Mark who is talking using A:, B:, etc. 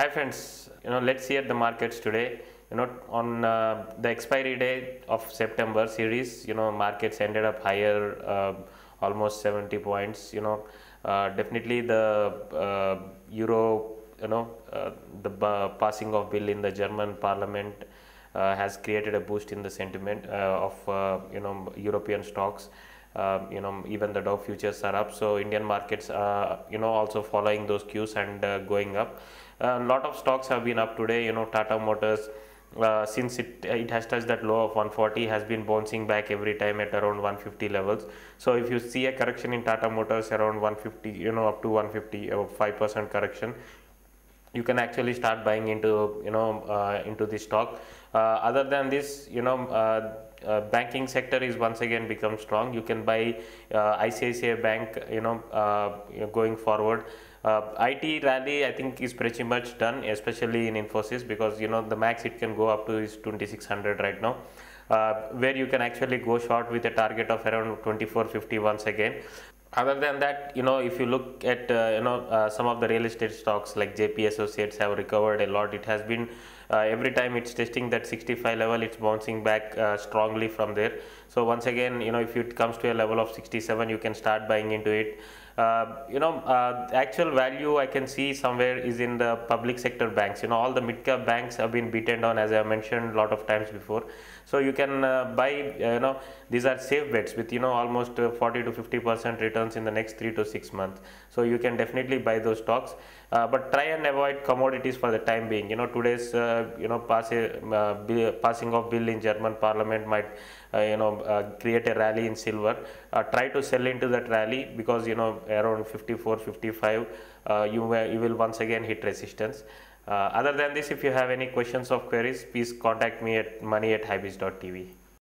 A: Hi friends, let's see at the markets today. On the expiry day of September series, markets ended up higher, almost 70 points. Definitely the euro, passing of bill in the German parliament has created a boost in the sentiment of European stocks. Even the Dow futures are up, so Indian markets also following those cues and going up. A lot of stocks have been up today. Tata Motors, since it has touched that low of 140, has been bouncing back every time at around 150 levels. So if you see a correction in Tata Motors around 150, up to 150, 5% correction, you can actually start buying into into the stock. Other than this, banking sector is once again become strong. You can buy ICICI Bank, going forward. IT rally I think is pretty much done, especially in Infosys, because the max it can go up to is 2600 right now, where you can actually go short with a target of around 2450 once again. Other than that, if you look at some of the real estate stocks like JP Associates have recovered a lot. It has been every time it's testing that 65 level, it's bouncing back strongly from there. So once again, if it comes to a level of 67, you can start buying into it. Actual value I can see somewhere is in the public sector banks. All the mid cap banks have been beaten down, as I mentioned a lot of times before. So you can buy, these are safe bets with almost 40 to 50% returns in the next 3 to 6 months. So you can definitely buy those stocks, but try and avoid commodities for the time being. Today's passing of bill in German parliament might create a rally in silver. Try to sell into that rally, because around 54, 55, you will once again hit resistance. Other than this, if you have any questions or queries, please contact me at money@highbiz.tv.